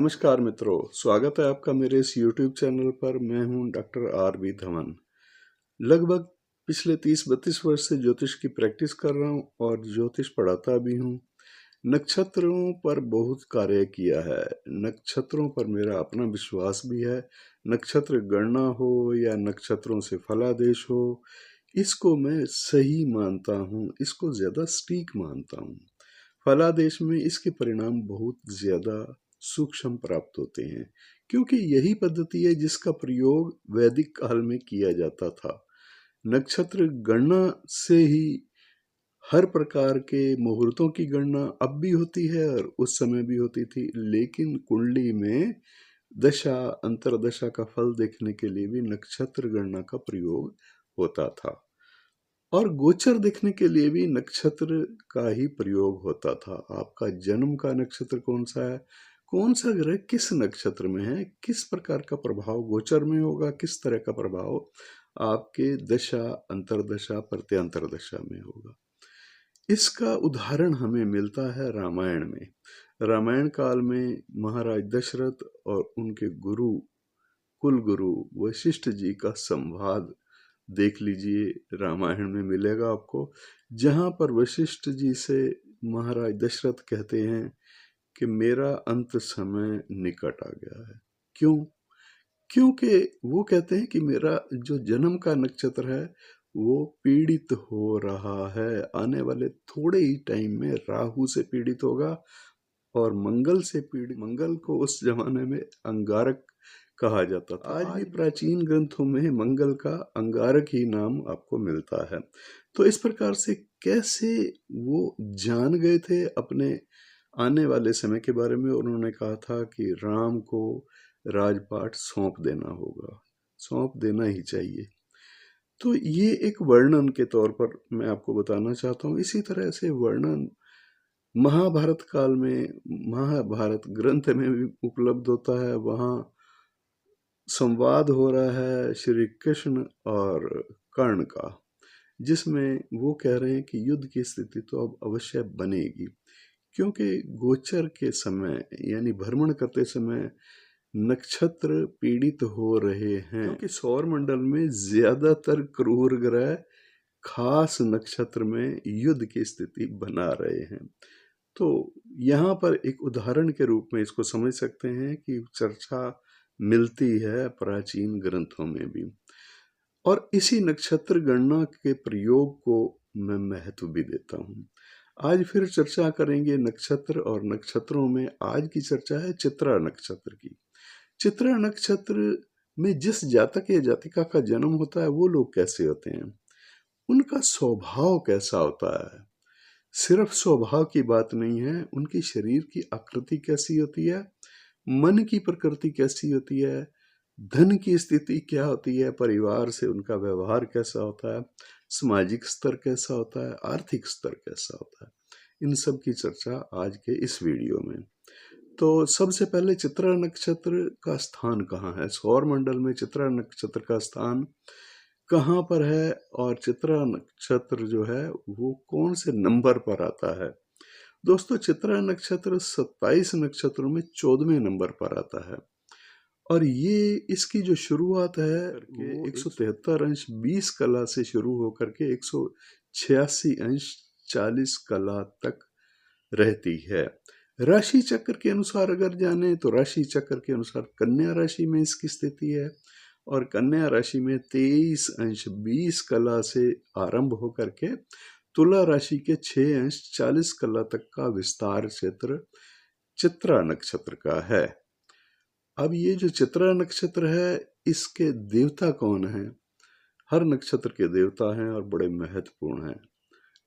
नमस्कार मित्रों, स्वागत है आपका मेरे इस YouTube चैनल पर। मैं हूं डॉक्टर आर.बी. धवन। लगभग पिछले 30-32 वर्ष से ज्योतिष की प्रैक्टिस कर रहा हूं और ज्योतिष पढ़ाता भी हूं। नक्षत्रों पर बहुत कार्य किया है। नक्षत्रों पर मेरा अपना विश्वास भी है। नक्षत्र गणना हो या नक्षत्रों से फलादेश हो, इसको मैं सही मानता हूं, इसको ज़्यादा सटीक मानता हूं। फलादेश में इसके परिणाम बहुत ज़्यादा सूक्ष्म प्राप्त होते हैं, क्योंकि यही पद्धति है जिसका प्रयोग वैदिक काल में किया जाता था। नक्षत्र गणना से ही हर प्रकार के मुहूर्तों की गणना अब भी होती है और उस समय भी होती थी, लेकिन कुंडली में दशा अंतरदशा का फल देखने के लिए भी नक्षत्र गणना का प्रयोग होता था और गोचर देखने के लिए भी नक्षत्र का ही प्रयोग होता था। आपका जन्म का नक्षत्र कौन सा है, कौन सा ग्रह किस नक्षत्र में है, किस प्रकार का प्रभाव गोचर में होगा, किस तरह का प्रभाव आपके दशा अंतरदशा प्रत्यंतर दशा में होगा। इसका उदाहरण हमें मिलता है रामायण में। रामायण काल में महाराज दशरथ और उनके गुरु कुल गुरु वशिष्ठ जी का संवाद देख लीजिए, रामायण में मिलेगा आपको, जहां पर वशिष्ठ जी से महाराज दशरथ कहते हैं कि मेरा अंत समय निकट आ गया है। क्यों? क्योंकि वो कहते हैं कि मेरा जो जन्म का नक्षत्र है वो पीड़ित हो रहा है। आने वाले थोड़े ही टाइम में राहु से पीड़ित होगा और मंगल से पीड़ित। मंगल को उस जमाने में अंगारक कहा जाता था। आज भी प्राचीन ग्रंथों में मंगल का अंगारक ही नाम आपको मिलता है। तो इस प्रकार से कैसे वो जान गए थे अपने आने वाले समय के बारे में। उन्होंने कहा था कि राम को राजपाट सौंप देना होगा, सौंप देना ही चाहिए। तो ये एक वर्णन के तौर पर मैं आपको बताना चाहता हूँ। इसी तरह से वर्णन महाभारत काल में, महाभारत ग्रंथ में भी उपलब्ध होता है। वहाँ संवाद हो रहा है श्री कृष्ण और कर्ण का, जिसमें वो कह रहे हैं कि युद्ध की स्थिति तो अब अवश्य बनेगी, क्योंकि गोचर के समय यानी भ्रमण करते समय नक्षत्र पीड़ित हो रहे हैं, क्योंकि सौर मंडल में ज्यादातर क्रूर ग्रह खास नक्षत्र में युद्ध की स्थिति बना रहे हैं। तो यहाँ पर एक उदाहरण के रूप में इसको समझ सकते हैं कि चर्चा मिलती है प्राचीन ग्रंथों में भी। और इसी नक्षत्र गणना के प्रयोग को मैं महत्व भी देता हूँ। आज फिर चर्चा करेंगे नक्षत्र, और नक्षत्रों में आज की चर्चा है चित्रा नक्षत्र की। चित्रा नक्षत्र में जिस जातक या जातिका का जन्म होता है वो लोग कैसे होते हैं, उनका स्वभाव कैसा होता है। सिर्फ स्वभाव की बात नहीं है, उनकी शरीर की आकृति कैसी होती है, मन की प्रकृति कैसी होती है, धन की स्थिति क्या होती है, परिवार से उनका व्यवहार कैसा होता है, सामाजिक स्तर कैसा होता है, आर्थिक स्तर कैसा होता है, इन सब की चर्चा आज के इस वीडियो में। तो सबसे पहले चित्रा नक्षत्र का स्थान कहाँ है, सौर मंडल में चित्रा नक्षत्र का स्थान कहाँ पर है, और चित्रा नक्षत्र जो है वो कौन से नंबर पर आता है। दोस्तों, चित्रा नक्षत्र 27 नक्षत्रों में 14वें नंबर पर आता है, और ये इसकी जो शुरुआत है वो 173 अंश 20 कला से शुरू होकर के 186 अंश 40 कला तक रहती है। राशि चक्र के अनुसार अगर जाने तो राशि चक्र के अनुसार कन्या राशि में इसकी स्थिति है, और कन्या राशि में 23 अंश 20 कला से आरंभ होकर के तुला राशि के 6 अंश 40 कला तक का विस्तार क्षेत्र चित्रा नक्षत्र का है। अब ये जो चित्रा नक्षत्र है, इसके देवता कौन हैं? हर नक्षत्र के देवता हैं और बड़े महत्वपूर्ण हैं।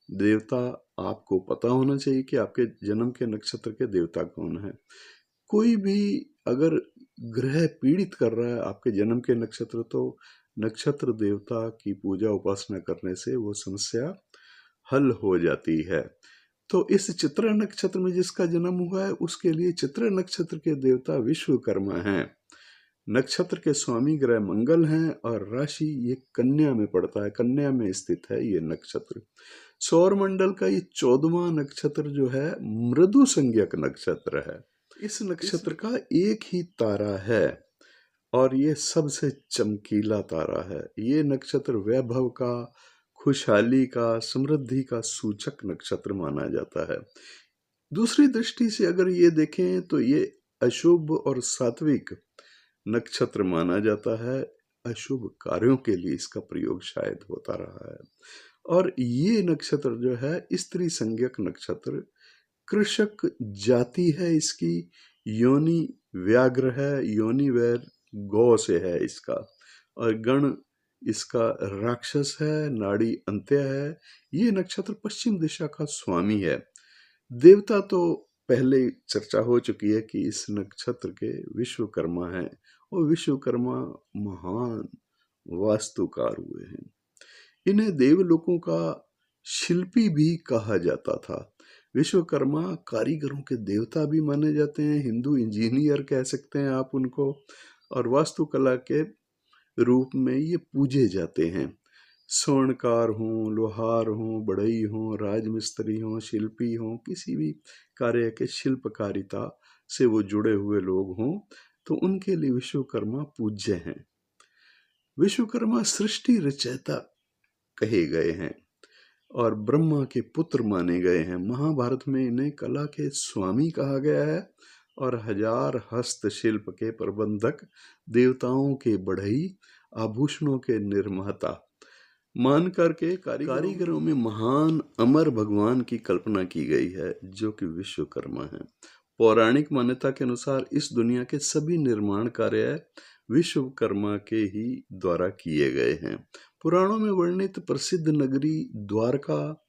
देवता आपको पता होना चाहिए कि आपके जन्म के नक्षत्र के देवता कौन है। कोई भी अगर ग्रह पीड़ित कर रहा है आपके जन्म के नक्षत्र, तो नक्षत्र देवता की पूजा उपासना करने से वो समस्या हल हो जाती है। तो इस चित्रा नक्षत्र में जिसका जन्म हुआ है उसके लिए चित्रा नक्षत्र के देवता विश्वकर्मा हैं। नक्षत्र के स्वामी ग्रह मंगल हैं और राशि ये कन्या में पड़ता है, कन्या में स्थित है ये नक्षत्र। सौर मंडल का ये 14वां नक्षत्र जो है मृदु संज्ञक नक्षत्र है। इस नक्षत्र का एक ही तारा है और ये सबसे चमकीला तारा है। ये नक्षत्र वैभव का, खुशहाली का, समृद्धि का सूचक नक्षत्र माना जाता है। दूसरी दृष्टि से अगर ये देखें तो ये अशुभ और सात्विक नक्षत्र माना जाता है। अशुभ कार्यों के लिए इसका प्रयोग शायद होता रहा है। और ये नक्षत्र जो है स्त्री संज्ञक नक्षत्र, कृषक जाति है इसकी, योनि व्याघ्र है, योनि वैर गौ से है इसका, और गण इसका राक्षस है, नाड़ी अंत्य है। ये नक्षत्र पश्चिम दिशा का स्वामी है। देवता तो पहले चर्चा हो चुकी है कि इस नक्षत्र के विश्वकर्मा हैं और विश्वकर्मा महान वास्तुकार हुए हैं। इन्हें देवलोकों का शिल्पी भी कहा जाता था। विश्वकर्मा कारीगरों के देवता भी माने जाते हैं, हिंदू इंजीनियर कह सकते हैं आप उनको, और वास्तुकला के रूप में ये पूजे जाते हैं। स्वर्णकार हों, लोहार हों, बढ़ई हों, राजमिस्त्री हों, शिल्पी हों, किसी भी कार्य के शिल्पकारिता से वो जुड़े हुए लोग हों तो उनके लिए विश्वकर्मा पूज्य हैं। विश्वकर्मा सृष्टि रचयिता कहे गए हैं और ब्रह्मा के पुत्र माने गए हैं। महाभारत में इन्हें कला के स्वामी कहा गया है और हजार हस्तशिल्प के प्रबंधक, देवताओं के बढ़ई, आभूषणों के निर्माता मान करके कारीगरों में महान अमर भगवान की कल्पना की गई है जो कि विश्वकर्मा है। पौराणिक मान्यता के अनुसार इस दुनिया के सभी निर्माण कार्य विश्वकर्मा के ही द्वारा किए गए हैं। पुराणों में वर्णित प्रसिद्ध नगरी द्वारका,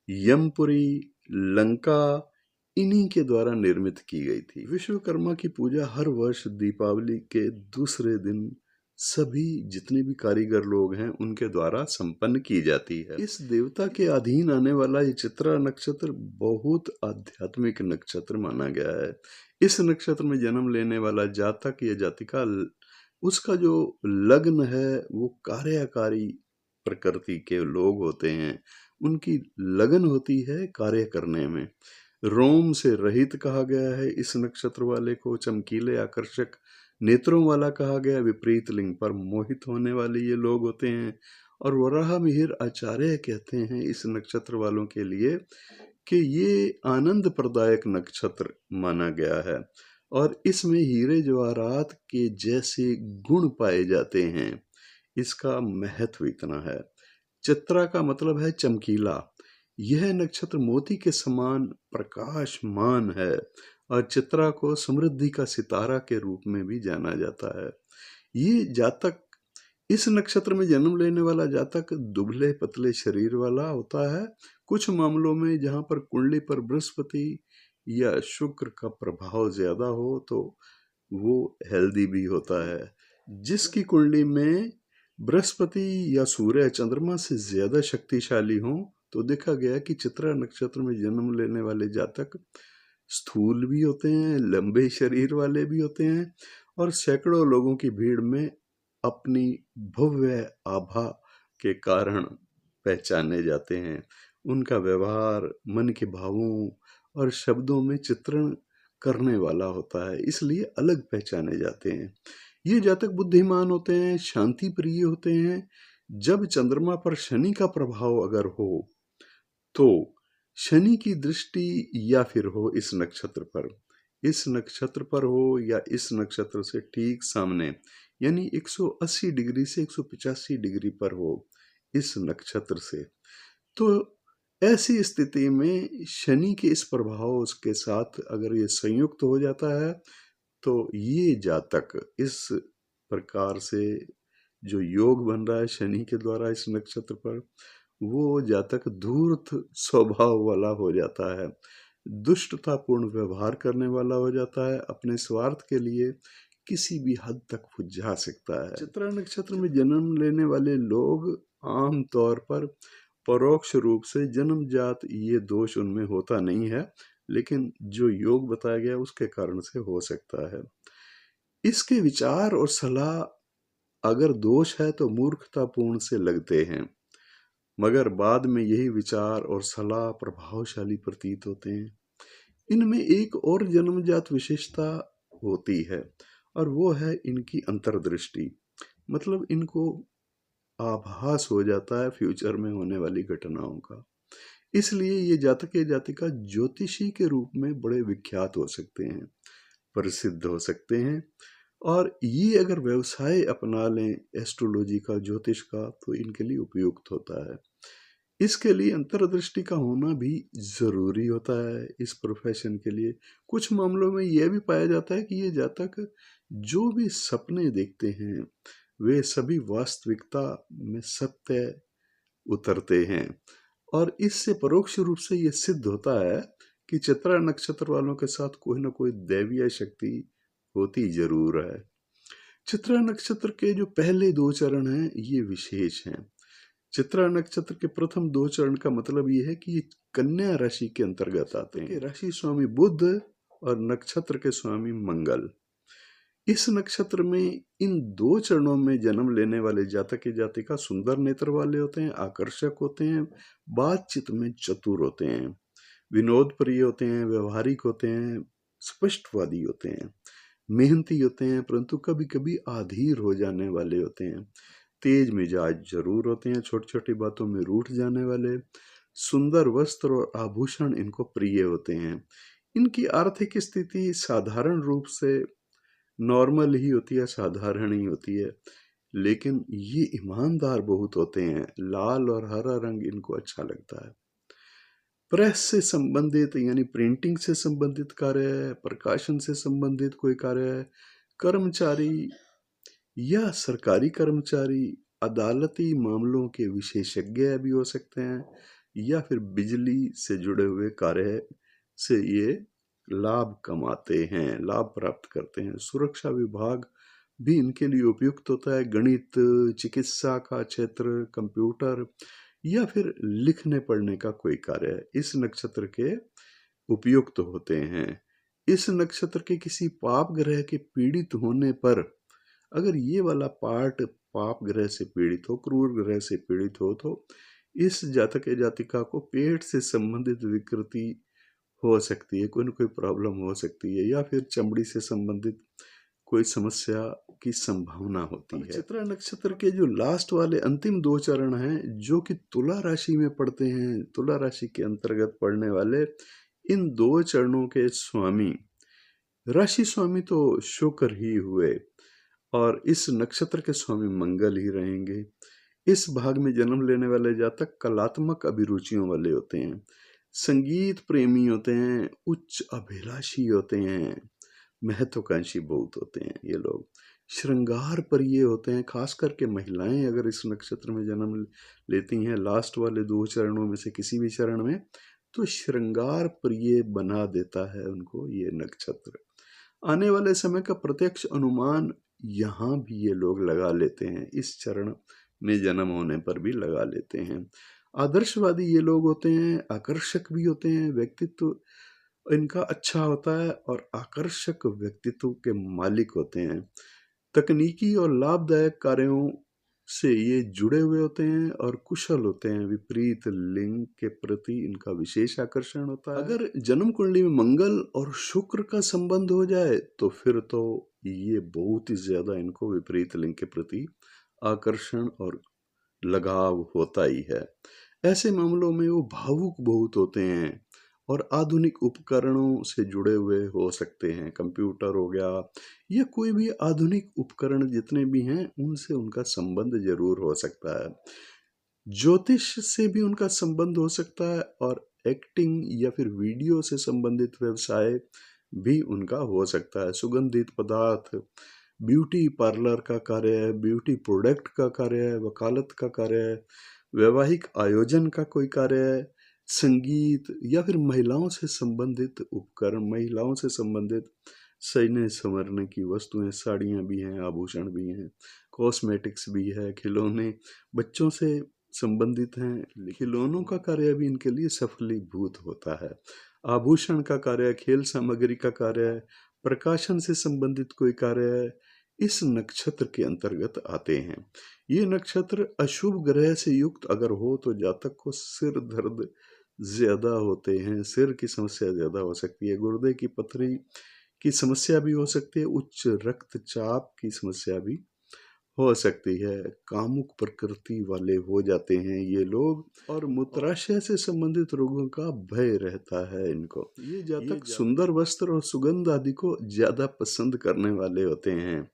यमपुरी, लंका इन्हीं के द्वारा निर्मित की गई थी। विश्वकर्मा की पूजा हर वर्ष दीपावली के दूसरे दिन सभी जितने भी कारीगर लोग हैं उनके द्वारा संपन्न की जाती है। इस देवता के अधीन आने वाला ये चित्रा नक्षत्र बहुत आध्यात्मिक नक्षत्र माना गया है। इस नक्षत्र में जन्म लेने वाला जातक या जातिका, उसका जो लग्न है वो कार्यकारी प्रकृति के लोग होते हैं। उनकी लगन होती है कार्य करने में। रोम से रहित कहा गया है इस नक्षत्र वाले को। चमकीले आकर्षक नेत्रों वाला कहा गया। विपरीत लिंग पर मोहित होने वाले ये लोग होते हैं। और वराह मिहिर आचार्य कहते हैं इस नक्षत्र वालों के लिए कि ये आनंद प्रदायक नक्षत्र माना गया है और इसमें हीरे जवाहरात के जैसे गुण पाए जाते हैं। इसका महत्व इतना है। चित्रा का मतलब है चमकीला। यह नक्षत्र मोती के समान प्रकाशमान है और चित्रा को समृद्धि का सितारा के रूप में भी जाना जाता है। ये जातक, इस नक्षत्र में जन्म लेने वाला जातक दुबले पतले शरीर वाला होता है। कुछ मामलों में जहाँ पर कुंडली पर बृहस्पति या शुक्र का प्रभाव ज्यादा हो तो वो हेल्दी भी होता है। जिसकी कुंडली में बृहस्पति या सूर्य चंद्रमा से ज्यादा शक्तिशाली हो तो देखा गया कि चित्रा नक्षत्र में जन्म लेने वाले जातक स्थूल भी होते हैं, लंबे शरीर वाले भी होते हैं और सैकड़ों लोगों की भीड़ में अपनी भव्य आभा के कारण पहचाने जाते हैं। उनका व्यवहार मन के भावों और शब्दों में चित्रण करने वाला होता है, इसलिए अलग पहचाने जाते हैं। ये जातक बुद्धिमान होते हैं, शांति प्रिय होते हैं। जब चंद्रमा पर शनि का प्रभाव अगर हो तो शनि की दृष्टि या फिर हो इस नक्षत्र पर हो या इस नक्षत्र से ठीक सामने यानी 180 डिग्री से 185 डिग्री पर हो इस नक्षत्र से, तो ऐसी स्थिति में शनि के इस प्रभाव के साथ अगर ये संयुक्त हो जाता है तो ये जातक इस प्रकार से जो योग बन रहा है शनि के द्वारा इस नक्षत्र पर, वो जातक धूर्त स्वभाव वाला हो जाता है, दुष्टतापूर्ण व्यवहार करने वाला हो जाता है, अपने स्वार्थ के लिए किसी भी हद तक जा सकता है। चित्रा नक्षत्र में जन्म लेने वाले लोग आम तौर पर परोक्ष रूप से जन्मजात ये दोष उनमें होता नहीं है, लेकिन जो योग बताया गया उसके कारण से हो सकता है। इसके विचार और सलाह अगर दोष है तो मूर्खतापूर्ण से लगते हैं, मगर बाद में यही विचार और सलाह प्रभावशाली प्रतीत होते हैं। इनमें एक और जन्मजात विशेषता होती है और वो है इनकी अंतर्दृष्टि। मतलब इनको आभास हो जाता है फ्यूचर में होने वाली घटनाओं का। इसलिए ये जातक या जातिका ज्योतिषी के रूप में बड़े विख्यात हो सकते हैं, प्रसिद्ध हो सकते हैं। और ये अगर व्यवसाय अपना लें एस्ट्रोलॉजी का, ज्योतिष का, तो इनके लिए उपयुक्त होता है। इसके लिए अंतर्दृष्टि का होना भी जरूरी होता है इस प्रोफेशन के लिए। कुछ मामलों में यह भी पाया जाता है कि ये जातक जो भी सपने देखते हैं वे सभी वास्तविकता में सत्य उतरते हैं। और इससे परोक्ष रूप से ये सिद्ध होता है कि चित्रा नक्षत्र वालों के साथ कोई ना कोई दैवीय शक्ति होती जरूर है। चित्रा नक्षत्र के जो पहले 2 चरण हैं ये विशेष हैं। चित्रा नक्षत्र के प्रथम 2 चरण का मतलब ये है कि ये कन्या राशि के अंतर्गत आते हैं। राशि स्वामी बुध और नक्षत्र के स्वामी मंगल। इस नक्षत्र में इन 2 चरणों में जन्म लेने वाले जातक या जातिका सुंदर नेत्र वाले होते हैं, आकर्षक होते हैं, बातचीत में चतुर होते हैं, विनोद प्रिय होते हैं, व्यवहारिक होते हैं, स्पष्टवादी होते हैं, मेहनती होते हैं, परंतु कभी कभी आधीर हो जाने वाले होते हैं, तेज मिजाज जरूर होते हैं, छोटी छोटी बातों में रूठ जाने वाले, सुंदर वस्त्र और आभूषण इनको प्रिय होते हैं। इनकी आर्थिक स्थिति साधारण रूप से नॉर्मल ही होती है, साधारण ही होती है, लेकिन ये ईमानदार बहुत होते हैं। लाल और हरा रंग इनको अच्छा लगता है। प्रेस से संबंधित यानी प्रिंटिंग से संबंधित कार्य है, प्रकाशन से संबंधित कोई कार्य है, कर्मचारी या सरकारी कर्मचारी, अदालती मामलों के विशेषज्ञ भी हो सकते हैं, या फिर बिजली से जुड़े हुए कार्य से ये लाभ कमाते हैं, लाभ प्राप्त करते हैं। सुरक्षा विभाग भी इनके लिए उपयुक्त होता है। गणित, चिकित्सा का क्षेत्र, कंप्यूटर या फिर लिखने पढ़ने का कोई कार्य इस नक्षत्र के उपयुक्त होते हैं। इस नक्षत्र के किसी पाप ग्रह के पीड़ित होने पर, अगर ये वाला पार्ट पाप ग्रह से पीड़ित हो, क्रूर ग्रह से पीड़ित हो, तो इस जातक या जातिका को पेट से संबंधित विकृति हो सकती है, कोई ना कोई प्रॉब्लम हो सकती है, या फिर चमड़ी से संबंधित कोई समस्या की संभावना होती है। चित्रा नक्षत्र के जो लास्ट वाले अंतिम 2 चरण हैं जो कि तुला राशि में पड़ते हैं, तुला राशि के अंतर्गत पड़ने वाले इन 2 चरणों के स्वामी, राशि स्वामी तो शुक्र ही हुए और इस नक्षत्र के स्वामी मंगल ही रहेंगे। इस भाग में जन्म लेने वाले जातक कलात्मक अभिरुचियों वाले होते हैं, संगीत प्रेमी होते हैं, उच्च अभिलाषी होते हैं, महत्वाकांक्षी बहुत होते हैं ये लोग, श्रृंगार प्रिय होते हैं। खास करके महिलाएं अगर इस नक्षत्र में जन्म लेती हैं लास्ट वाले 2 चरणों में से किसी भी चरण में, तो श्रृंगार प्रिय बना देता है उनको ये नक्षत्र। आने वाले समय का प्रत्यक्ष अनुमान यहाँ भी ये लोग लगा लेते हैं, इस चरण में जन्म होने पर भी लगा लेते हैं। आदर्शवादी ये लोग होते हैं, आकर्षक भी होते हैं, व्यक्तित्व इनका अच्छा होता है और आकर्षक व्यक्तित्व के मालिक होते हैं। तकनीकी और लाभदायक कार्यों से ये जुड़े हुए होते हैं और कुशल होते हैं। विपरीत लिंग के प्रति इनका विशेष आकर्षण होता है। अगर जन्म कुंडली में मंगल और शुक्र का संबंध हो जाए तो फिर तो ये बहुत ही ज्यादा इनको विपरीत लिंग के प्रति आकर्षण और लगाव होता ही है। ऐसे मामलों में वो भावुक बहुत होते हैं और आधुनिक उपकरणों से जुड़े हुए हो सकते हैं। कंप्यूटर हो गया या कोई भी आधुनिक उपकरण जितने भी हैं उनसे उनका संबंध जरूर हो सकता है। ज्योतिष से भी उनका संबंध हो सकता है और एक्टिंग या फिर वीडियो से संबंधित व्यवसाय भी उनका हो सकता है। सुगंधित पदार्थ, ब्यूटी पार्लर का कार्य है, ब्यूटी प्रोडक्ट का कार्य है, वकालत का कार्य है, वैवाहिक आयोजन का कोई कार्य है, संगीत या फिर महिलाओं से संबंधित उपकरण, महिलाओं से संबंधित सजने संवरने की वस्तुएं, साड़ियाँ भी हैं, आभूषण भी हैं, कॉस्मेटिक्स भी है, खिलौने बच्चों से संबंधित हैं। खिलौनों का कार्य भी इनके लिए सफलीभूत होता है। आभूषण का कार्य, खेल सामग्री का कार्य है, प्रकाशन से संबंधित कोई कार्य है, इस नक्षत्र के अंतर्गत आते हैं। ये नक्षत्र अशुभ ग्रह से युक्त अगर हो तो जातक को सिर दर्द ज़्यादा होते हैं, सिर की समस्या ज़्यादा हो सकती है, गुर्दे की पथरी की समस्या भी हो सकती है, उच्च रक्तचाप की समस्या भी हो सकती है, कामुक प्रकृति वाले हो जाते हैं ये लोग, और मूत्राशय से संबंधित रोगों का भय रहता है इनको। ये जातक सुंदर वस्त्र और सुगंध आदि को ज्यादा पसंद करने वाले होते हैं,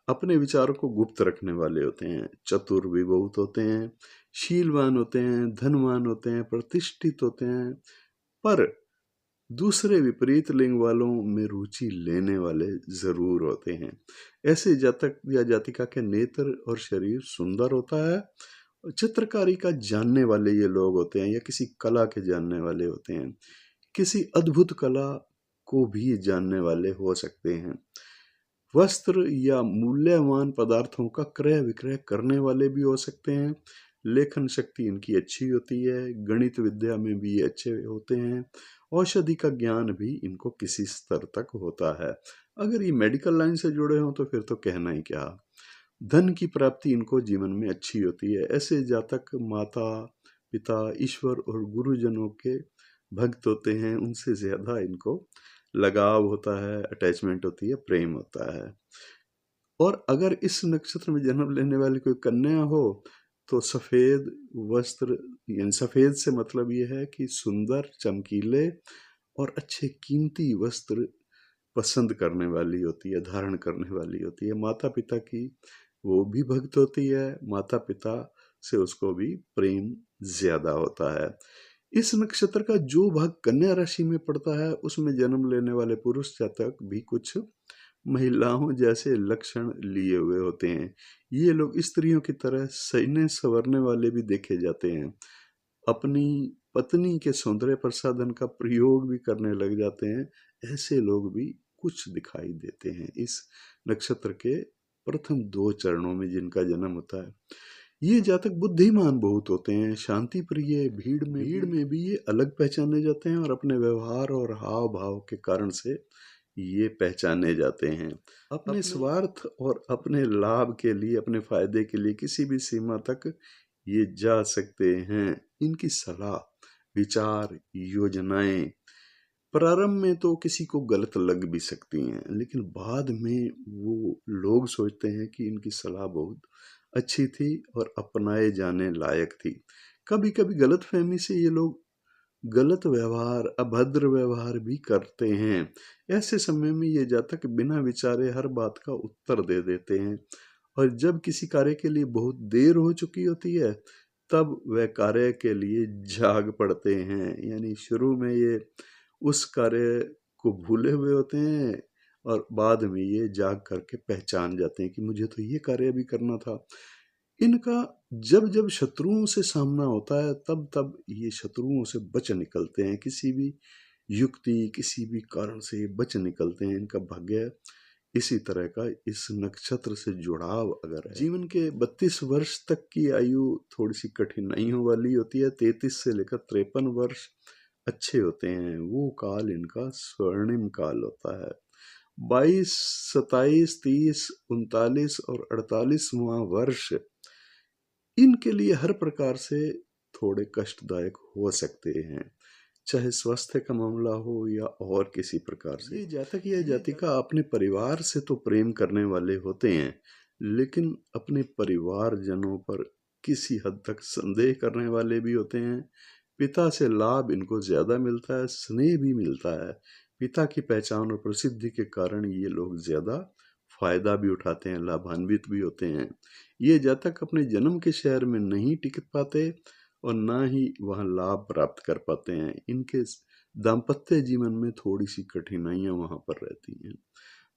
अपने विचारों को गुप्त रखने वाले होते हैं, चतुर भी बहुत होते हैं, शीलवान होते हैं, धनवान होते हैं, प्रतिष्ठित होते हैं, पर दूसरे विपरीत लिंग वालों में रुचि लेने वाले जरूर होते हैं। ऐसे जातक या जातिका के नेत्र और शरीर सुंदर होता है, और चित्रकारी का जानने वाले ये लोग होते हैं, या किसी कला के जानने वाले होते हैं, किसी अद्भुत कला को भी जानने वाले हो सकते हैं। वस्त्र या मूल्यवान पदार्थों का क्रय विक्रय करने वाले भी हो सकते हैं। लेखन शक्ति इनकी अच्छी होती है, गणित विद्या में भी ये अच्छे होते हैं, औषधि का ज्ञान भी इनको किसी स्तर तक होता है। अगर ये मेडिकल लाइन से जुड़े हों तो फिर तो कहना ही क्या। धन की प्राप्ति इनको जीवन में अच्छी होती है। ऐसे जातक माता पिता ईश्वर और गुरुजनों के भक्त होते हैं, उनसे ज्यादा इनको लगाव होता है, अटैचमेंट होती है, प्रेम होता है। और अगर इस नक्षत्र में जन्म लेने वाली कोई कन्या हो तो सफेद वस्त्र, यानी सफेद से मतलब ये है कि सुंदर, चमकीले और अच्छे कीमती वस्त्र पसंद करने वाली होती है, धारण करने वाली होती है। माता पिता की वो भी भक्त होती है, माता पिता से उसको भी प्रेम ज्यादा होता है। इस नक्षत्र का जो भाग कन्या राशि में पड़ता है उसमें जन्म लेने वाले पुरुष जातक भी कुछ महिलाओं जैसे लक्षण लिए हुए होते हैं। ये लोग स्त्रियों की तरह सजने संवरने वाले भी देखे जाते हैं, अपनी पत्नी के सौंदर्य प्रसाधन का प्रयोग भी करने लग जाते हैं। ऐसे लोग भी कुछ दिखाई देते हैं इस नक्षत्र के प्रथम 2 चरणों में जिनका जन्म होता है। ये जातक बुद्धिमान बहुत होते हैं, शांति प्रिय, भीड़ में भी ये अलग पहचाने जाते हैं, और अपने व्यवहार और हाव भाव के कारण से ये पहचाने जाते हैं। अपने स्वार्थ और अपने लाभ के लिए, अपने फायदे के लिए किसी भी सीमा तक ये जा सकते हैं। इनकी सलाह, विचार, योजनाएं प्रारंभ में तो किसी को गलत लग भी सकती हैं, लेकिन बाद में वो लोग सोचते हैं कि इनकी सलाह बहुत अच्छी थी और अपनाए जाने लायक थी। कभी कभी गलत फहमी से ये लोग गलत व्यवहार, अभद्र व्यवहार भी करते हैं। ऐसे समय में ये जातक बिना विचारे हर बात का उत्तर दे देते हैं, और जब किसी कार्य के लिए बहुत देर हो चुकी होती है तब वह कार्य के लिए जाग पड़ते हैं। यानी शुरू में ये उस कार्य को भूले हुए होते हैं, और बाद में ये जाग करके पहचान जाते हैं कि मुझे तो ये कार्य भी करना था। इनका जब जब शत्रुओं से सामना होता है तब तब ये शत्रुओं से बच निकलते हैं, किसी भी युक्ति, किसी भी कारण से बच निकलते हैं। इनका भाग्य इसी तरह का इस नक्षत्र से जुड़ाव अगर है। जीवन के 32 वर्ष तक की आयु थोड़ी सी कठिनाइयों वाली होती है। 33 से लेकर 53 वर्ष अच्छे होते हैं, वो काल इनका स्वर्णिम काल होता है। 22, 27, 30, 39 और 48वां वर्ष इनके लिए हर प्रकार से थोड़े कष्टदायक हो सकते हैं, चाहे स्वास्थ्य का मामला हो या और किसी प्रकार से। ये जातक या जातिका अपने परिवार से तो प्रेम करने वाले होते हैं, लेकिन अपने परिवारजनों पर किसी हद तक संदेह करने वाले भी होते हैं। पिता से लाभ इनको ज्यादा मिलता है, स्नेह भी मिलता है। पिता की पहचान और प्रसिद्धि के कारण ये लोग ज्यादा फायदा भी उठाते हैं, लाभान्वित भी होते हैं। ये जातक अपने जन्म के शहर में नहीं टिक पाते और ना ही वहाँ लाभ प्राप्त कर पाते हैं। इनके दाम्पत्य जीवन में थोड़ी सी कठिनाइयां वहाँ पर रहती हैं,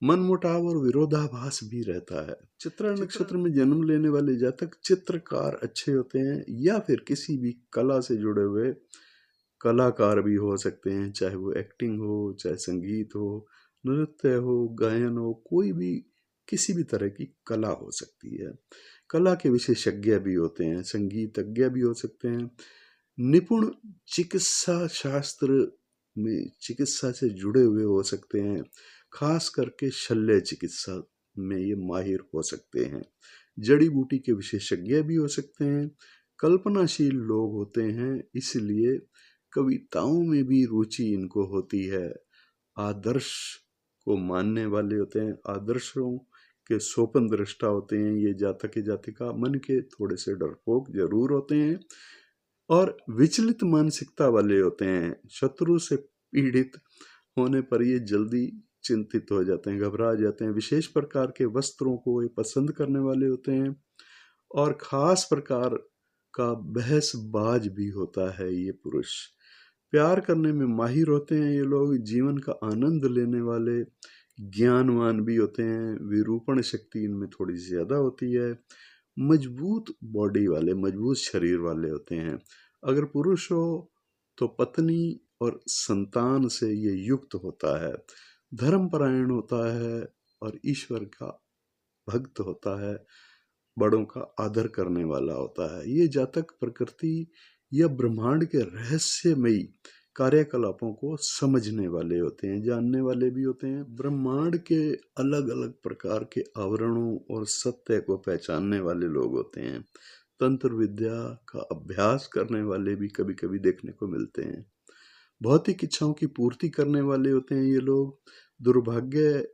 मनमुटाव और विरोधाभास भी रहता है। चित्रा नक्षत्र में जन्म लेने वाले जातक चित्रकार अच्छे होते हैं, या फिर किसी भी कला से जुड़े हुए कलाकार भी हो सकते हैं, चाहे वो एक्टिंग हो, चाहे संगीत हो, नृत्य हो, गायन हो, कोई भी किसी भी तरह की कला हो सकती है। कला के विशेषज्ञ भी होते हैं, संगीतज्ञ भी हो सकते हैं, निपुण चिकित्सा शास्त्र में चिकित्सा से जुड़े हुए हो सकते हैं, खास करके शल्य चिकित्सा में ये माहिर हो सकते हैं, जड़ी बूटी के विशेषज्ञ भी हो सकते हैं, कल्पनाशील लोग होते हैं, इसलिए कविताओं में भी रुचि इनको होती है। आदर्श को मानने वाले होते हैं, आदर्शों के स्वप्न दृष्टा होते हैं। ये जातक जातिका मन के थोड़े से डरपोक जरूर होते हैं और विचलित मानसिकता वाले होते हैं। शत्रु से पीड़ित होने पर ये जल्दी चिंतित हो जाते हैं, घबरा जाते हैं। विशेष प्रकार के वस्त्रों को ये पसंद करने वाले होते हैं और खास प्रकार का बहसबाज भी होता है ये पुरुष। प्यार करने में माहिर होते हैं ये लोग, जीवन का आनंद लेने वाले, ज्ञानवान भी होते हैं। विरूपण शक्ति इनमें थोड़ी ज्यादा होती है। मजबूत बॉडी वाले, मजबूत शरीर वाले होते हैं। अगर पुरुष हो तो पत्नी और संतान से ये युक्त होता है। धर्मपरायण होता है और ईश्वर का भक्त होता है, बड़ों का आदर करने वाला होता है। ये जातक प्रकृति या ब्रह्मांड के रहस्यमयी कार्यकलापों को समझने वाले होते हैं, जानने वाले भी होते हैं। ब्रह्मांड के अलग अलग प्रकार के आवरणों और सत्य को पहचानने वाले लोग होते हैं। तंत्र विद्या का अभ्यास करने वाले भी कभी कभी देखने को मिलते हैं। भौतिक इच्छाओं की पूर्ति करने वाले होते हैं ये लोग। दुर्भाग्य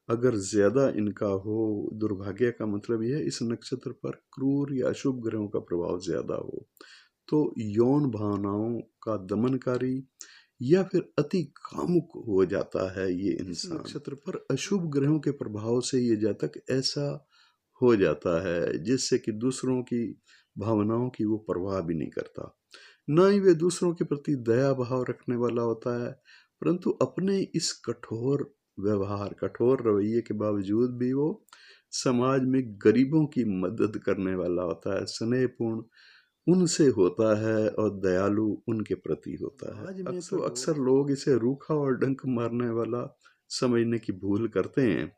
अगर ज्यादा इनका हो, दुर्भाग्य का मतलब यह है इस नक्षत्र पर क्रूर या अशुभ ग्रहों का प्रभाव ज्यादा हो तो यौन भावनाओं का दमनकारी या फिर अति कामुक हो जाता है ये इंसान। नक्षत्र पर अशुभ ग्रहों के प्रभाव से ये जातक ऐसा हो जाता है जिससे कि दूसरों की भावनाओं की वो परवाह भी नहीं करता, न ही वे दूसरों के प्रति दया भाव रखने वाला होता है। परंतु अपने इस कठोर व्यवहार, कठोर रवैये के बावजूद भी वो समाज में गरीबों की मदद करने वाला होता है, स्नेहपूर्ण उनसे होता है और दयालु उनके प्रति होता है। अक्सर लोग इसे रूखा और डंक मारने वाला समझने की भूल करते हैं।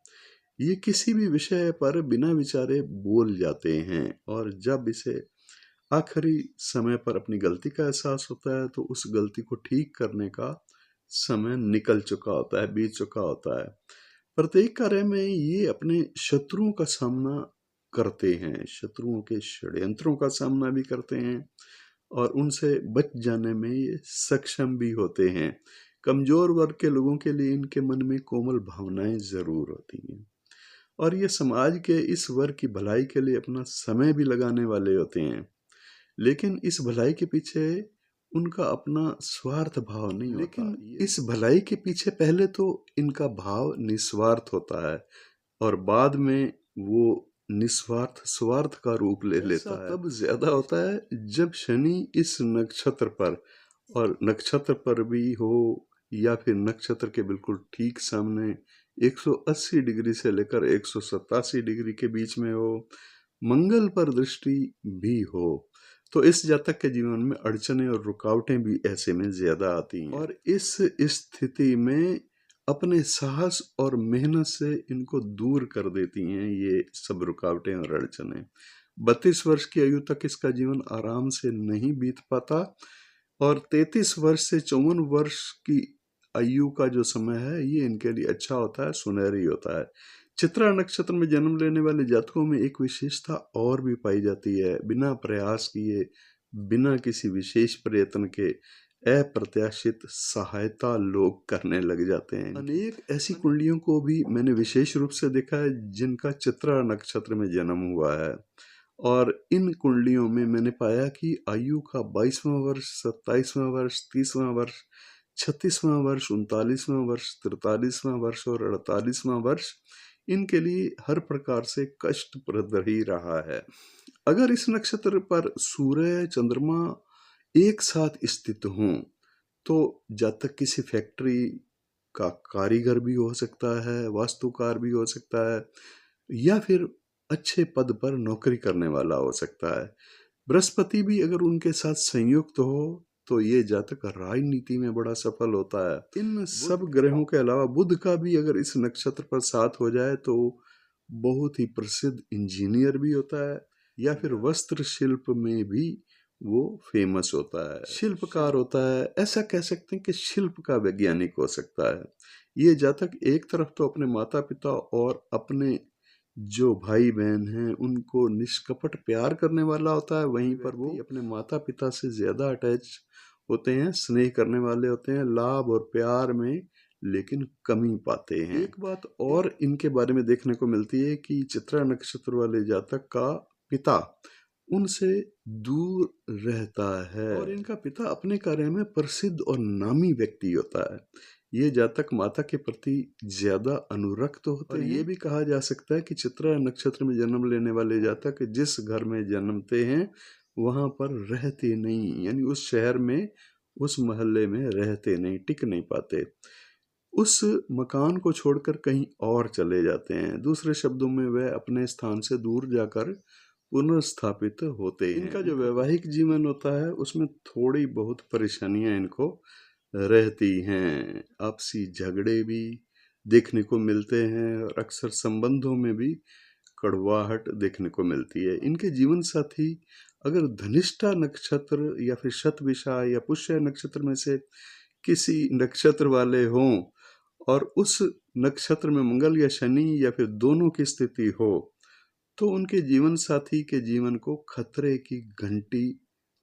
ये किसी भी विषय पर बिना विचारे बोल जाते हैं और जब इसे आखिरी समय पर अपनी गलती का एहसास होता है तो उस गलती को ठीक करने का समय निकल चुका होता है, बीत चुका होता है। प्रत्येक कार्य में ये अपने शत्रुओं का सामना करते हैं, शत्रुओं के षड्यंत्रों का सामना भी करते हैं और उनसे बच जाने में ये सक्षम भी होते हैं। कमजोर वर्ग के लोगों के लिए इनके मन में कोमल भावनाएं जरूर होती हैं और ये समाज के इस वर्ग की भलाई के लिए अपना समय भी लगाने वाले होते हैं। लेकिन इस भलाई के पीछे उनका अपना स्वार्थ भाव नहीं होता। लेकिन इस भलाई के पीछे पहले तो इनका भाव निस्वार्थ होता है और बाद में वो निस्वार्थ स्वार्थ का रूप ले लेता है। तब ज्यादा होता है जब शनि इस नक्षत्र पर, और नक्षत्र पर भी हो या फिर नक्षत्र के बिल्कुल ठीक सामने 180 डिग्री से लेकर 187 डिग्री के बीच में हो, मंगल पर दृष्टि भी हो, तो इस जातक के जीवन में अड़चने और रुकावटें भी ऐसे में ज्यादा आती हैं। और इस स्थिति में अपने साहस और मेहनत से इनको दूर कर देती हैं ये सब रुकावटें और अड़चनें। 32 वर्ष की आयु तक इसका जीवन आराम से नहीं बीत पाता और 33 वर्ष से 54 वर्ष की आयु का जो समय है ये इनके लिए अच्छा होता है, सुनहरी होता है। चित्रा नक्षत्र में जन्म लेने वाले जातकों में एक विशेषता और भी पाई जाती है। बिना प्रयास किए, बिना किसी विशेष प्रयत्न के अप्रत्याशित सहायता लोग करने लग जाते हैं। अनेक ऐसी कुंडलियों को भी मैंने विशेष रूप से देखा है जिनका चित्रा नक्षत्र में जन्म हुआ है और इन कुंडलियों में मैंने पाया कि आयु का 22वां वर्ष, 27वां वर्ष, 30वां वर्ष, 36वां वर्ष, 39वां वर्ष, 43वां वर्ष और 48वां वर्ष इनके लिए हर प्रकार से कष्टप्रद ही रहा है। अगर इस नक्षत्र पर सूर्य चंद्रमा एक साथ स्थित हों तो जातक किसी फैक्ट्री का कारीगर भी हो सकता है, वास्तुकार भी हो सकता है या फिर अच्छे पद पर नौकरी करने वाला हो सकता है। बृहस्पति भी अगर उनके साथ संयुक्त हो तो ये जातक राजनीति में बड़ा सफल होता है। इन सब ग्रहों के अलावा बुध का भी अगर इस नक्षत्र पर साथ हो जाए तो बहुत ही प्रसिद्ध इंजीनियर भी होता है या फिर वस्त्र शिल्प में भी वो फेमस होता है, शिल्पकार होता है। ऐसा कह सकते हैं कि शिल्प का वैज्ञानिक हो सकता है। ये जातक एक तरफ तो अपने माता पिता और अपने जो भाई बहन हैं उनको निष्कपट प्यार करने वाला होता है, वहीं पर वो अपने माता पिता से ज्यादा अटैच होते हैं, स्नेह करने वाले होते हैं, लाभ और प्यार में लेकिन कमी पाते हैं। एक बात और इनके बारे में देखने को मिलती है कि चित्रा नक्षत्र वाले जातक का पिता उनसे दूर रहता है और इनका पिता अपने कार्य में प्रसिद्ध और नामी व्यक्ति होता है। ये जातक माता के प्रति ज्यादा अनुरक्त होते हैं। ये भी कहा जा सकता है कि चित्रा नक्षत्र में जन्म लेने वाले जातक जिस घर में जन्मते हैं वहां पर रहते नहीं, यानी उस शहर में, उस मोहल्ले में रहते नहीं, टिक नहीं पाते, उस मकान को छोड़कर कहीं और चले जाते हैं। दूसरे शब्दों में वह अपने स्थान से दूर जाकर पुनर्स्थापित होते हैं। इनका जो वैवाहिक जीवन होता है उसमें थोड़ी बहुत परेशानियां इनको रहती हैं। आपसी झगड़े भी देखने को मिलते हैं और अक्सर संबंधों में भी कड़वाहट देखने को मिलती है। इनके जीवन साथी अगर धनिष्ठा नक्षत्र या फिर शतभिषा या पुष्य नक्षत्र में से किसी नक्षत्र वाले हों और उस नक्षत्र में मंगल या शनि या फिर दोनों की स्थिति हो तो उनके जीवन साथी के जीवन को खतरे की घंटी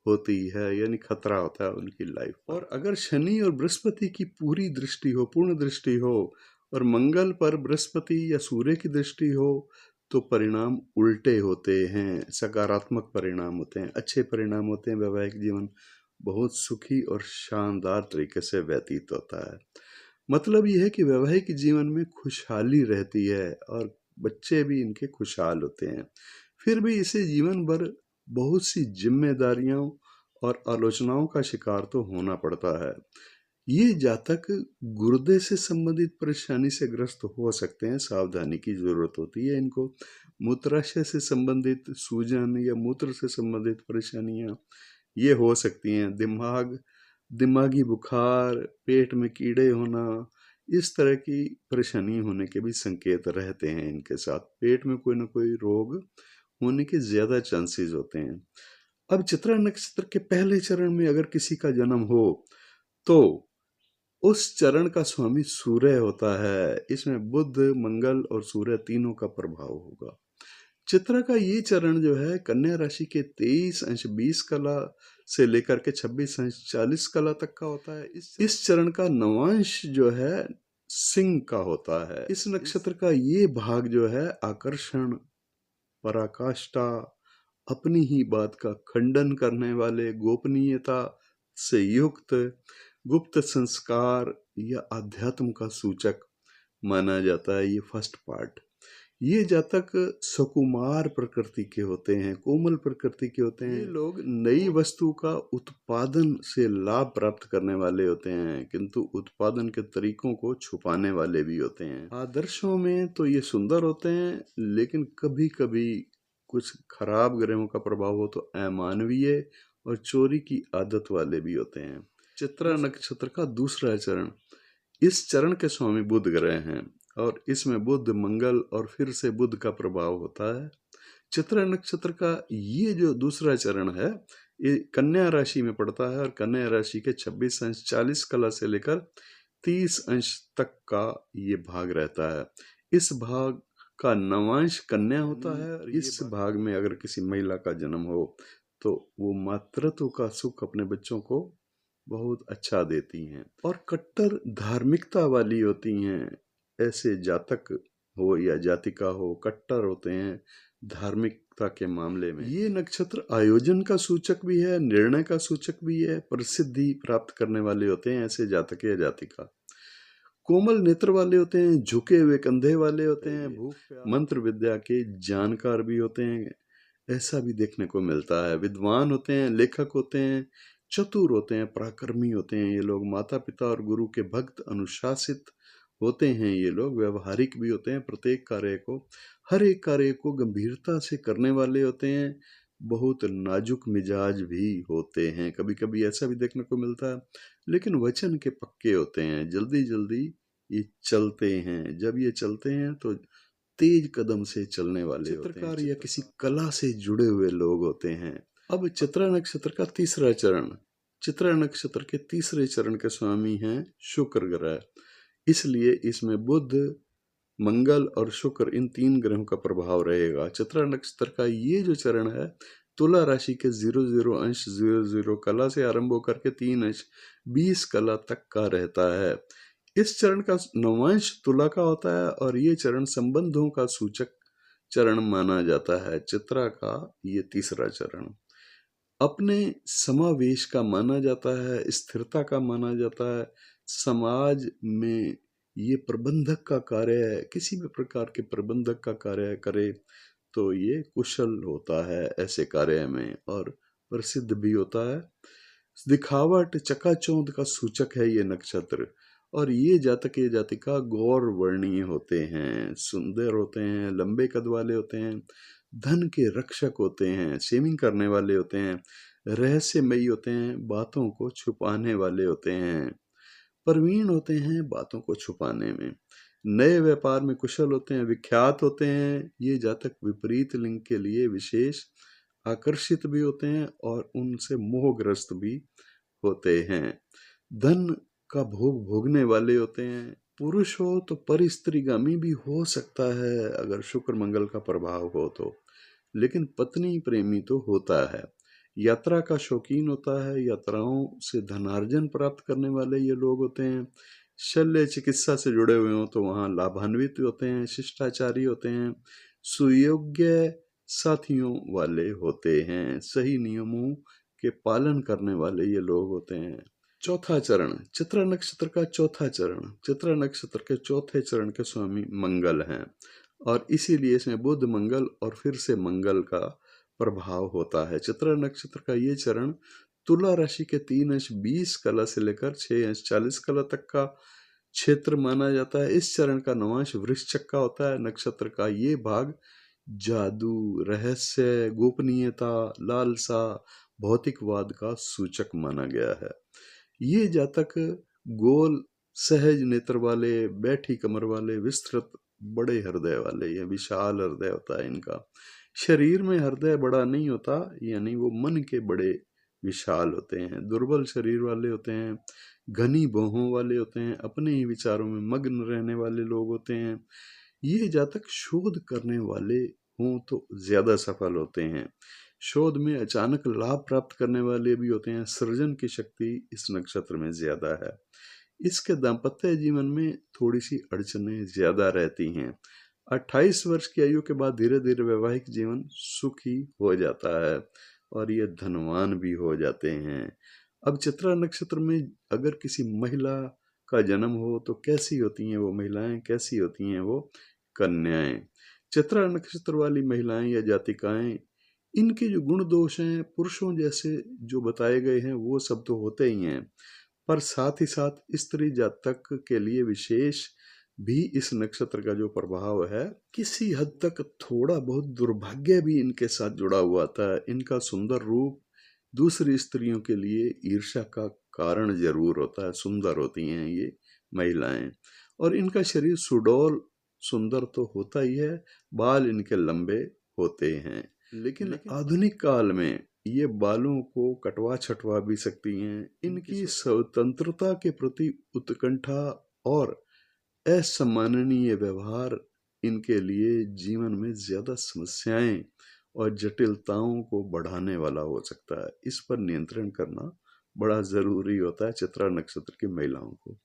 होती है, यानी खतरा होता है उनकी लाइफ पर। और अगर शनि और बृहस्पति की पूरी दृष्टि हो, पूर्ण दृष्टि हो, और मंगल पर बृहस्पति या सूर्य की दृष्टि हो तो परिणाम उल्टे होते हैं, सकारात्मक परिणाम होते हैं, अच्छे परिणाम होते हैं। वैवाहिक जीवन बहुत सुखी और शानदार तरीके से व्यतीत होता है। मतलब यह है कि वैवाहिक जीवन में खुशहाली रहती है और बच्चे भी इनके खुशहाल होते हैं। फिर भी इसे जीवन भर बहुत सी जिम्मेदारियों और आलोचनाओं का शिकार तो होना पड़ता है। ये जातक गुर्दे से संबंधित परेशानी से ग्रस्त हो सकते हैं, सावधानी की जरूरत होती है इनको। मूत्राशय से संबंधित सूजन या मूत्र से संबंधित परेशानियां ये हो सकती हैं। दिमागी बुखार, पेट में कीड़े होना, इस तरह की परेशानी होने के भी संकेत रहते हैं इनके साथ। पेट में कोई ना कोई रोग होने के ज्यादा चांसेस होते हैं। अब चित्रा नक्षत्र के पहले चरण में अगर किसी का जन्म हो तो उस चरण का स्वामी सूर्य होता है। इसमें बुध, मंगल और सूर्य तीनों का प्रभाव होगा। चित्रा का ये चरण जो है कन्या राशि के 23 अंश 20 कला से लेकर के 26 अंश 40 कला तक का होता है। इस चरण का नवांश जो है सिंह का होता है। इस नक्षत्र का ये भाग जो है आकर्षण, पराकाष्ठा, अपनी ही बात का खंडन करने वाले, गोपनीयता से युक्त, गुप्त संस्कार या अध्यात्म का सूचक माना जाता है। ये फर्स्ट पार्ट। ये जातक सुकुमार प्रकृति के होते हैं, कोमल प्रकृति के होते हैं। ये लोग नई वस्तु का उत्पादन से लाभ प्राप्त करने वाले होते हैं, किंतु उत्पादन के तरीकों को छुपाने वाले भी होते हैं। आदर्शों में तो ये सुंदर होते हैं, लेकिन कभी कभी कुछ खराब ग्रहों का प्रभाव हो तो अमानवीय और चोरी की आदत वाले भी होते हैं। चित्रा नक्षत्र का दूसरा चरण, इस चरण के स्वामी बुध ग्रह हैं और इसमें बुध, मंगल और फिर से बुध का प्रभाव होता है। चित्रा नक्षत्र का ये जो दूसरा चरण है ये कन्या राशि में पड़ता है और कन्या राशि के 26 अंश 40 कला से लेकर 30 अंश तक का ये भाग रहता है। इस भाग का नवांश कन्या होता है और इस भाग में अगर किसी महिला का जन्म हो तो वो मातृत्व का सुख अपने बच्चों को बहुत अच्छा देती हैं और कट्टर धार्मिकता वाली होती हैं। ऐसे जातक हो या जातिका हो, कट्टर होते हैं धार्मिकता के मामले में। ये नक्षत्र आयोजन का सूचक भी है, निर्णय का सूचक भी है, प्रसिद्धि प्राप्त करने वाले होते हैं ऐसे जातक या जातिका। कोमल नेत्र वाले होते हैं, झुके हुए कंधे वाले होते हैं, मंत्र विद्या के जानकार भी होते हैं, ऐसा भी देखने को मिलता है। विद्वान होते हैं, लेखक होते हैं, चतुर होते हैं, पराक्रमी होते हैं। ये लोग माता पिता और गुरु के भक्त, अनुशासित होते हैं। ये लोग व्यवहारिक भी होते हैं, प्रत्येक कार्य को, हर एक कार्य को गंभीरता से करने वाले होते हैं। बहुत नाजुक मिजाज भी होते हैं, कभी कभी ऐसा भी देखने को मिलता है, लेकिन वचन के पक्के होते हैं। जल्दी जल्दी ये चलते हैं, जब ये चलते हैं तो तेज कदम से चलने वाले चित्रकार या किसी कला से जुड़े हुए लोग होते हैं। अब चित्रा नक्षत्र का तीसरा चरण, चित्रा नक्षत्र के तीसरे चरण के स्वामी हैं शुक्र ग्रह, इसलिए इसमें बुध, मंगल और शुक्र इन तीन ग्रहों का प्रभाव रहेगा। चित्रा नक्षत्र का ये जो चरण है तुला राशि के 00 अंश 00 कला से आरंभ होकर के 3 अंश 20 कला तक का रहता है। इस चरण का नवांश तुला का होता है और ये चरण संबंधों का सूचक चरण माना जाता है। चित्रा का ये तीसरा चरण अपने समावेश का माना जाता है, स्थिरता का माना जाता है। समाज में ये प्रबंधक का कार्य है, किसी भी प्रकार के प्रबंधक का कार्य करे तो ये कुशल होता है ऐसे कार्य में, और प्रसिद्ध भी होता है। दिखावट चकाचौंध का सूचक है ये नक्षत्र, और ये जातक ये जातिका गौर वर्णीय होते हैं, सुंदर होते हैं, लंबे कद वाले होते हैं, धन के रक्षक होते हैं, शेविंग करने वाले होते हैं, रहस्यमयी होते हैं, बातों को छुपाने वाले होते हैं, प्रवीण होते हैं बातों को छुपाने में, नए व्यापार में कुशल होते हैं, विख्यात होते हैं। ये जातक विपरीत लिंग के लिए विशेष आकर्षित भी होते हैं और उनसे मोहग्रस्त भी होते हैं। धन का भोग भोगने वाले होते हैं। पुरुष हो तो पर स्त्रीगामी भी हो सकता है अगर शुक्र मंगल का प्रभाव हो तो, लेकिन पत्नी प्रेमी तो होता है। यात्रा का शौकीन होता है, यात्राओं से धनार्जन प्राप्त करने वाले ये लोग होते हैं। शल्य चिकित्सा से जुड़े हुए हों तो वहाँ लाभान्वित होते हैं, शिष्टाचारी होते हैं, सुयोग्य साथियों वाले होते हैं, सही नियमों के पालन करने वाले ये लोग होते हैं। चौथा चरण चित्रा नक्षत्र का चौथा चरण, चित्रा नक्षत्र के चौथे चरण के स्वामी मंगल हैं, और इसीलिए इसमें बुध मंगल और फिर से मंगल का प्रभाव होता है। चित्रा नक्षत्र का ये चरण तुला राशि के 3 अंश 20 कला से लेकर 6 अंश 40 कला तक का क्षेत्र माना जाता है। इस चरण का नवांश वृश्चिक का होता है। नक्षत्र का ये भाग जादू, रहस्य, गोपनीयता, लालसा, भौतिकवाद का सूचक माना गया है। ये जातक गोल सहज नेत्र वाले, बैठी कमर वाले, विस्तृत बड़े हृदय वाले, ये विशाल हृदय होता है इनका। शरीर में हृदय बड़ा नहीं होता, यानी वो मन के बड़े विशाल होते हैं। दुर्बल शरीर वाले होते हैं, घनी भौहों वाले होते हैं, अपने ही विचारों में मग्न रहने वाले लोग होते हैं। ये जातक शोध करने वाले हों तो ज्यादा सफल होते हैं। शोध में अचानक लाभ प्राप्त करने वाले भी होते हैं। सृजन की शक्ति इस नक्षत्र में ज्यादा है। इसके दाम्पत्य जीवन में थोड़ी सी अड़चनें ज्यादा रहती हैं। 28 वर्ष की आयु के बाद धीरे धीरे वैवाहिक जीवन सुखी हो जाता है और ये धनवान भी हो जाते हैं। अब चित्रा नक्षत्र में अगर किसी महिला का जन्म हो तो कैसी होती हैं वो महिलाएं, कैसी होती हैं वो कन्याएं। चित्रा नक्षत्र वाली महिलाएं या जातिकाएं, इनके जो गुण दोष हैं पुरुषों जैसे जो बताए गए हैं वो सब तो होते ही हैं, पर साथ ही साथ स्त्री जातक के लिए विशेष भी इस नक्षत्र का जो प्रभाव है, किसी हद तक थोड़ा बहुत दुर्भाग्य भी इनके साथ जुड़ा हुआ था। इनका सुंदर रूप दूसरी स्त्रियों के लिए ईर्ष्या का कारण जरूर होता है। सुंदर होती हैं ये महिलाएं, और इनका शरीर सुडौल सुंदर तो होता ही है, बाल इनके लंबे होते हैं, लेकिन आधुनिक काल में ये बालों को कटवा छटवा भी सकती हैं। इनकी स्वतंत्रता के प्रति उत्कंठा और असम्माननीय व्यवहार इनके लिए जीवन में ज्यादा समस्याएं और जटिलताओं को बढ़ाने वाला हो सकता है। इस पर नियंत्रण करना बड़ा जरूरी होता है चित्रा नक्षत्र की महिलाओं को।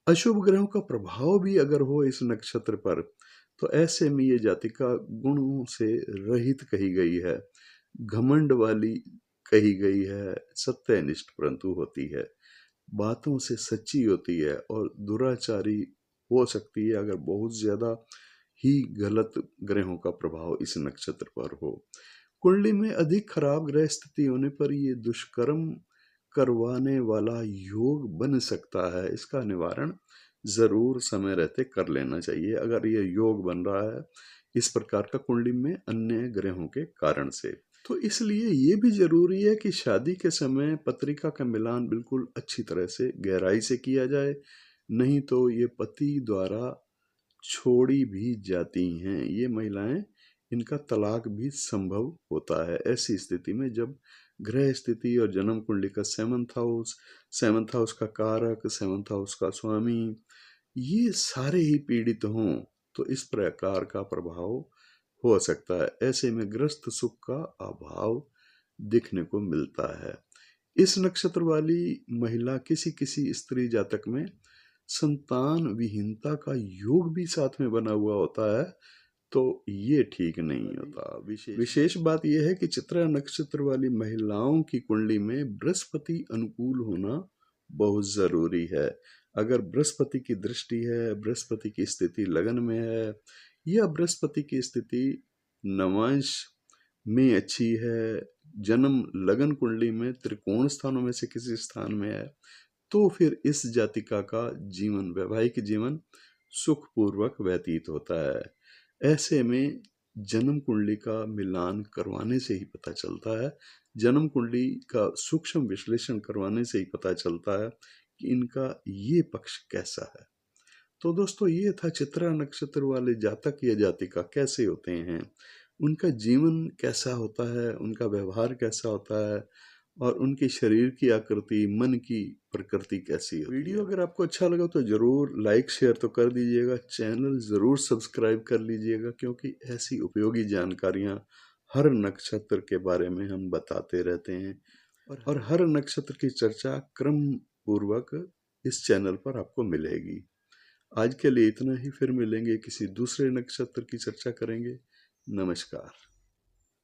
अशुभ ग्रहों का प्रभाव भी अगर हो इस नक्षत्र पर तो ऐसे में ये जातिका गुणों से रहित कही गई है, घमंड वाली कही गई है, सत्यनिष्ठ परंतु होती है, बातों से सच्ची होती है और दुराचारी हो सकती है अगर बहुत ज्यादा ही गलत ग्रहों का प्रभाव इस नक्षत्र पर हो। कुंडली में अधिक खराब ग्रह स्थिति होने पर ये दुष्कर्म करवाने वाला योग बन सकता है। इसका निवारण जरूर समय रहते कर लेना चाहिए अगर ये योग बन रहा है इस प्रकार का कुंडली में अन्य ग्रहों के कारण से। तो इसलिए ये भी जरूरी है कि शादी के समय पत्रिका का मिलान बिल्कुल अच्छी तरह से गहराई से किया जाए, नहीं तो ये पति द्वारा छोड़ी भी जाती हैं ये महिलाएं, इनका तलाक भी संभव होता है ऐसी स्थिति में जब ग्रह स्थिति और जन्म कुंडली का सेवंथ हाउस का कारक, सेवंथ हाउस का स्वामी, ये सारे ही पीड़ित हों तो इस प्रकार का प्रभाव हो सकता है। ऐसे में ग्रस्त सुख का अभाव देखने को मिलता है। इस नक्षत्र वाली महिला किसी किसी स्त्री जातक में संतान विहीनता का योग भी साथ में बना हुआ होता है, तो ये ठीक नहीं होता। विशेष बात यह है कि चित्रा नक्षत्र वाली महिलाओं की कुंडली में बृहस्पति अनुकूल होना बहुत जरूरी है। अगर बृहस्पति की दृष्टि है, बृहस्पति की स्थिति लगन में है, या बृहस्पति की स्थिति नवांश में अच्छी है, जन्म लगन कुंडली में त्रिकोण स्थानों में से किसी स्थान में है, तो फिर इस जातिका का जीवन, वैवाहिक जीवन सुखपूर्वक व्यतीत होता है। ऐसे में जन्म कुंडली का मिलान करवाने से ही पता चलता है, जन्म कुंडली का सूक्ष्म विश्लेषण करवाने से ही पता चलता है कि इनका ये पक्ष कैसा है। तो दोस्तों, ये था चित्रा नक्षत्र वाले जातक या जातिका कैसे होते हैं, उनका जीवन कैसा होता है, उनका व्यवहार कैसा होता है, और उनके शरीर की आकृति, मन की प्रकृति कैसी होती है। वीडियो अगर आपको अच्छा लगा तो जरूर लाइक शेयर तो कर दीजिएगा, चैनल जरूर सब्सक्राइब कर लीजिएगा, क्योंकि ऐसी उपयोगी जानकारियां हर नक्षत्र के बारे में हम बताते रहते हैं, और हर नक्षत्र की चर्चा क्रम पूर्वक इस चैनल पर आपको मिलेगी। आज के लिए इतना ही, फिर मिलेंगे, किसी दूसरे नक्षत्र की चर्चा करेंगे। नमस्कार।